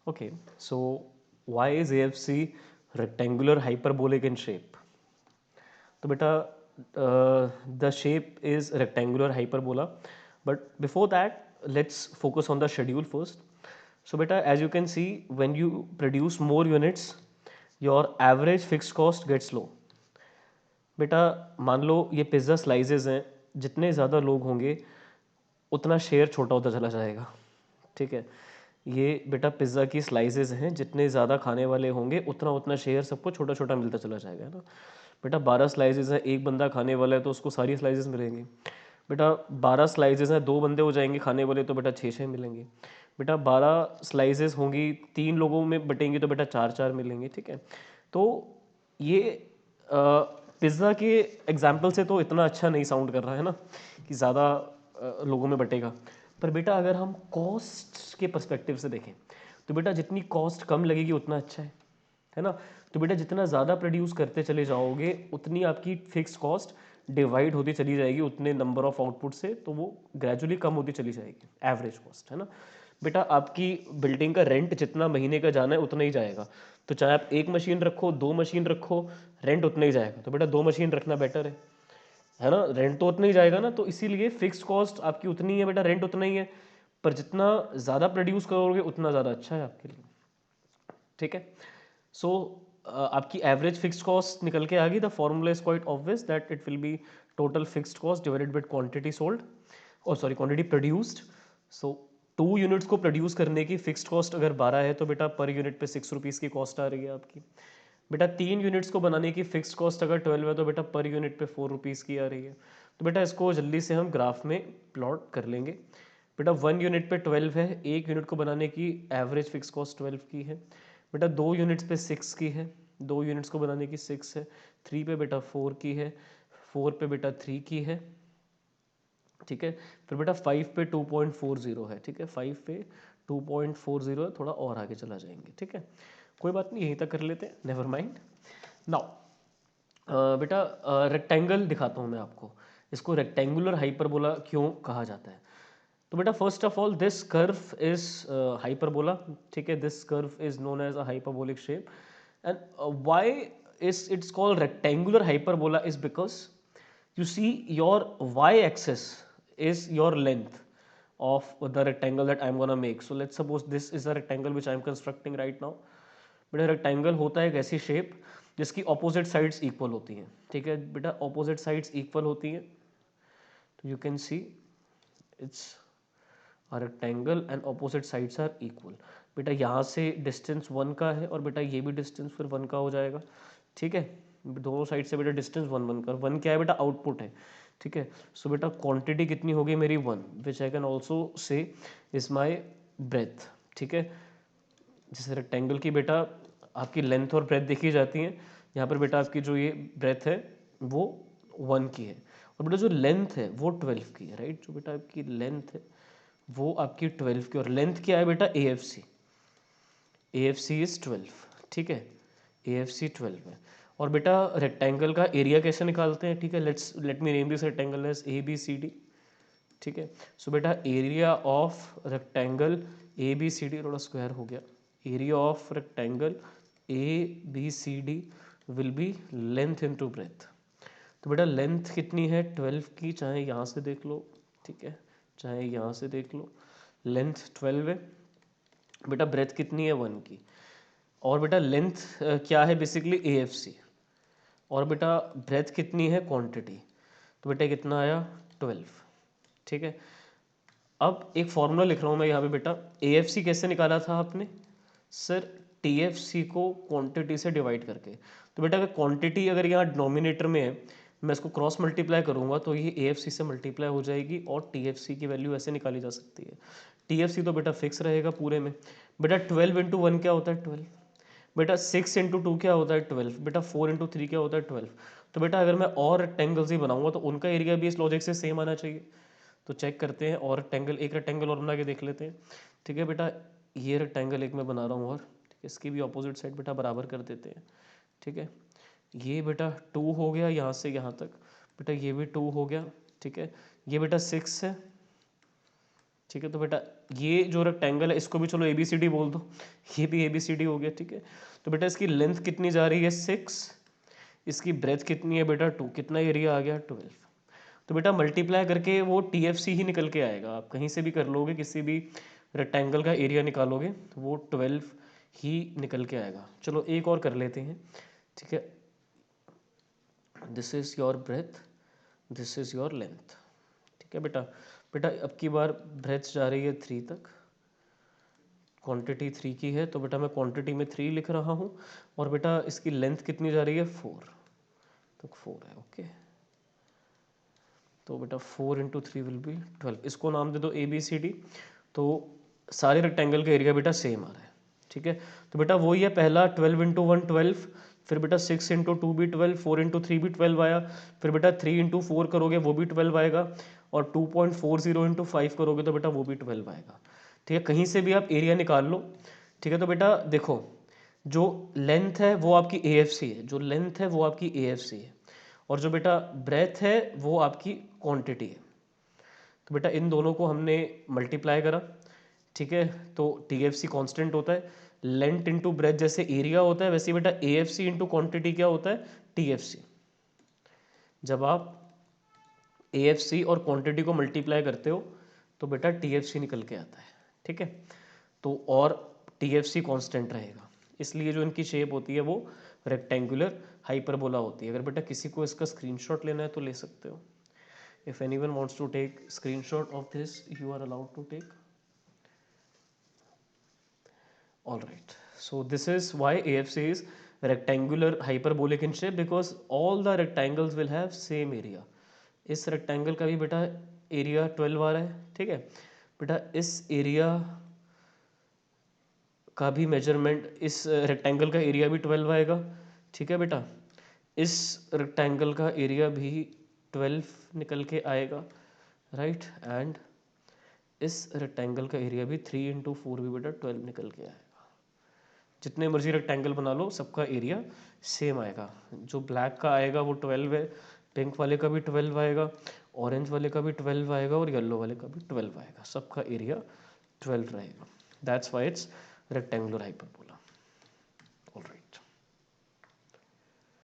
Okay, so why is AFC rectangular hyperbolic in shape? तो बेटा the shape is rectangular hyperbola, but before that let's focus on the schedule first. So beta, as you can see, when you produce more units your average fixed cost gets low. बेटा मान लो ये pizza slices हैं, जितने ज़्यादा लोग होंगे उतना share छोटा होता चला जाएगा, ठीक है। ये बेटा पिज़्ज़ा की स्लाइसेस हैं, जितने ज़्यादा खाने वाले होंगे उतना उतना शेयर सबको छोटा छोटा मिलता चला जाएगा, है ना। बेटा 12 स्लाइसेस हैं, एक बंदा खाने वाला है तो उसको सारी स्लाइसेस मिलेंगी। बेटा 12 स्लाइसेस हैं, दो बंदे हो जाएंगे खाने वाले तो बेटा 6 मिलेंगे। बेटा 12 स्लाइसेस होंगी, 3 लोगों में बटेंगी तो बेटा 4 मिलेंगे, ठीक है। तो ये पिज़्ज़ा के एग्जाम्पल से तो इतना अच्छा नहीं साउंड कर रहा है ना कि ज़्यादा लोगों में बटेगा। पर बेटा अगर हम कॉस्ट के पर्सपेक्टिव से देखें तो बेटा जितनी कॉस्ट कम लगेगी उतना अच्छा है ना। तो बेटा जितना ज़्यादा प्रोड्यूस करते चले जाओगे उतनी आपकी फिक्स कॉस्ट डिवाइड होती चली जाएगी उतने नंबर ऑफ आउटपुट से, तो वो ग्रेजुअली कम होती चली जाएगी एवरेज कॉस्ट, है ना। बेटा आपकी बिल्डिंग का रेंट जितना महीने का जाना है उतना ही जाएगा, तो चाहे आप एक मशीन रखो, दो मशीन रखो, रेंट उतना ही जाएगा। तो बेटा दो मशीन रखना बेटर है ना, रेंट तो उतना ही जाएगा ना। तो इसीलिए फिक्स कॉस्ट आपकी उतनी है बेटा, रेंट उतना ही है, पर जितना ज़्यादा प्रोड्यूस करोगे उतना ज़्यादा अच्छा है आपके लिए, ठीक है। सो आपकी एवरेज फिक्स्ड कॉस्ट निकल के आ गई। The formula is quite obvious that it will be total fixed cost divided by quantity sold, और सॉरी क्वांटिटी प्रोड्यूस्ड। सो 2 यूनिट्स को प्रोड्यूस करने की फिक्स्ड कॉस्ट अगर 12 है तो बेटा पर यूनिट पे 6 रुपीज़ की कॉस्ट आ रही है आपकी। बेटा 3 यूनिट्स को बनाने की फिक्स्ड कॉस्ट अगर 12 है तो बेटा पर यूनिट पे 4 रुपीज़ की आ रही है। तो बेटा इसको जल्दी से हम ग्राफ में प्लॉट कर लेंगे। बेटा 1 यूनिट पे 12 है, 1 यूनिट को बनाने की एवरेज फिक्स कॉस्ट 12 की है। बेटा 2 यूनिट्स पे 6 की है, 2 यूनिट्स को बनाने की 6 है। 3 पे बेटा 4 की है, 4 पे बेटा 3 की है, ठीक है। फिर बेटा 5 पे 2.40 है, ठीक है। 5 पे 2.40 है, थोड़ा और आगे चला जाएंगे, ठीक है। कोई बात नहीं, यहीं तक कर लेते हैं, नेवर माइंड। नाउ बेटा रेक्टेंगल दिखाता हूँ मैं आपको, इसको रेक्टेंगुलर हाइपरबोला क्यों कहा जाता है। तो बेटा first of all this curve is hyperbola, ठीक है। This curve is known as a hyperbolic shape, and why is it's called rectangular hyperbola is because you see your y-axis is your length of the rectangle that I'm gonna make. So let's suppose this is a rectangle which I'm constructing right now. बेटा rectangle होता है एक ऐसी shape जिसकी opposite sides equal होती हैं, ठीक है। बेटा ऑपोजिट साइड्स इक्वल होती हैं तो you can see it's a rectangle and opposite sides are equal. बेटा यहाँ से डिस्टेंस 1 का है और बेटा ये भी डिस्टेंस फिर 1 का हो जाएगा, ठीक है। दोनों साइड से बेटा डिस्टेंस 1 का, 1 क्या है बेटा, आउटपुट है, ठीक है। सो बेटा क्वांटिटी कितनी हो गई मेरी 1, which I can also say is my breath, ठीक है। जैसे रेक्टेंगल की बेटा आपकी लेंथ और ब्रेथ देखी जाती है, यहाँ पर बेटा आपकी जो ये ब्रेथ है वो 1 की है, और बेटा जो लेंथ है वो 12 की है, राइट। जो बेटा आपकी लेंथ है वो आपकी 12 की, और लेंथ क्या है बेटा, A F C, A F C is 12, ठीक है। ए एफ सी 12 है। और बेटा रेक्टेंगल का एरिया कैसे निकालते हैं, ठीक है। Let me name this rectangle as A B C D, ठीक है। सो बेटा area of rectangle A B C D, थोड़ा स्क्वायर हो गया, area of rectangle A B C D will be length into breadth. तो बेटा length कितनी है 12 की, चाहे यहाँ से देख लो, ठीक है, चाहे यहाँ से देख लो, लेंथ 12 है। बेटा ब्रेथ कितनी है 1 की, और बेटा लेंथ क्या है बेसिकली ए एफ सी, और बेटा ब्रेथ कितनी है क्वांटिटी, तो बेटा कितना आया 12, ठीक है। अब एक फॉर्मूला लिख रहा हूँ मैं यहाँ पे बेटा, ए एफ सी कैसे निकाला था आपने सर, टी एफ सी को क्वांटिटी से डिवाइड करके। तो बेटा अगर क्वांटिटी अगर यहाँ डिनोमिनेटर में है, मैं इसको क्रॉस मल्टीप्लाई करूँगा तो ये ए एफ सी से मल्टीप्लाई हो जाएगी, और टी एफ सी की वैल्यू ऐसे निकाली जा सकती है। टी एफ सी तो बेटा फिक्स रहेगा पूरे में। बेटा 12 इंटू 1 क्या होता है 12, बेटा 6 इंटू 2 क्या होता है 12, बेटा 4 इंटू 3 क्या होता है 12। तो बेटा अगर मैं और रेक्टेंगल्स ही बनाऊंगा तो उनका एरिया भी इस लॉजिक से सेम आना चाहिए। तो चेक करते हैं, और रेक्टेंगल, एक रेक्टेंगल और बना के देख लेते हैं, ठीक है। बेटा ये रेक्टेंगल एक मैं बना रहा हूँ और, ठीक है, इसकी भी अपोजिट साइड बेटा बराबर कर देते हैं, ठीक है। ये बेटा 2 हो गया यहाँ से यहाँ तक, बेटा ये भी 2 हो गया, ठीक है। ये बेटा 6 है, ठीक है। तो बेटा ये जो रेक्टेंगल है इसको भी चलो ए बी सी डी बोल दो, ये भी ए बी सी डी हो गया, ठीक है। तो बेटा इसकी लेंथ कितनी जा रही है 6, इसकी ब्रेथ कितनी है बेटा 2, कितना एरिया आ गया 12। तो बेटा मल्टीप्लाई करके वो टी एफ सी ही निकल के आएगा, आप कहीं से भी कर लोगे, किसी भी रेक्टेंगल का एरिया निकालोगे तो वो 12 ही निकल के आएगा। चलो एक और कर लेते हैं, ठीक है। This is your breadth, this is your length, ठीक है बेटा। बेटा अब की बार ब्रेथ जा रही है 3 तक, क्वांटिटी 3 की है, तो बेटा मैं क्वांटिटी में 3 लिख रहा हूँ, और बेटा इसकी लेंथ कितनी जा रही है 4, तो 4 है, ओके। तो बेटा 4 इंटू 3 विल बी 12, इसको नाम दे दो ए बी सी डी। तो सारे रेक्टेंगल का एरिया बेटा सेम आ रहा है, ठीक है। तो बेटा वही है पहला 12 इंटू 1 12, फिर बेटा 6 इंटू 2 भी 12, 4 इंटू 3 भी 12 आया, फिर बेटा 3 इंटू 4 करोगे वो भी 12 आएगा, और 2.40 इंटू 5 करोगे तो बेटा वो भी 12 आएगा, ठीक है। कहीं से भी आप एरिया निकाल लो, ठीक है। तो बेटा देखो जो लेंथ है वो आपकी ए एफ सी है, जो लेंथ है वो आपकी ए एफ सी है, और जो बेटा ब्रेथ है वो आपकी क्वांटिटी है। तो बेटा इन दोनों को हमने मल्टीप्लाई करा, ठीक है। तो टी एफ सी कॉन्स्टेंट होता है, लेंथ इंटू ब्रेथ जैसे एरिया होता है, वैसे बेटा A F C into quantity क्या होता है, टी एफ सी। जब आप ए एफ सी और क्वांटिटी को मल्टीप्लाई करते हो तो बेटा टी एफ सी निकल के आता है, ठीक है। तो और टी एफ सी कॉन्स्टेंट रहेगा, इसलिए जो इनकी शेप होती है वो रेक्टेंगुलर हाइपरबोला होती है। अगर बेटा किसी को इसका स्क्रीनशॉट लेना है तो ले सकते हो। If anyone wants to take screenshot of this, you are allowed to take. All right. So this is why AFC is rectangular hyperbolic in shape, because all the rectangles will have same area. इस rectangle का भी बेटा area 12 आ रहा है, ठीक है बेटा। इस एरिया का भी मेजरमेंट, इस रेक्टेंगल का एरिया भी 12 आएगा, ठीक है बेटा। इस रेक्टेंगल का एरिया भी 12 निकल के आएगा, राइट। एंड इस रेक्टेंगल का एरिया भी 3 इंटू 4 भी बेटा 12 निकल के आएगा। जितने मर्जी रेक्टेंगल बना लो सबका एरिया सेम आएगा। जो ब्लैक का आएगा वो 12 है, पिंक वाले का भी 12 आएगा, ऑरेंज वाले का भी 12 आएगा, और येलो वाले का भी 12 आएगा, सबका एरिया 12 रहेगा। That's why it's rectangular hyperbola.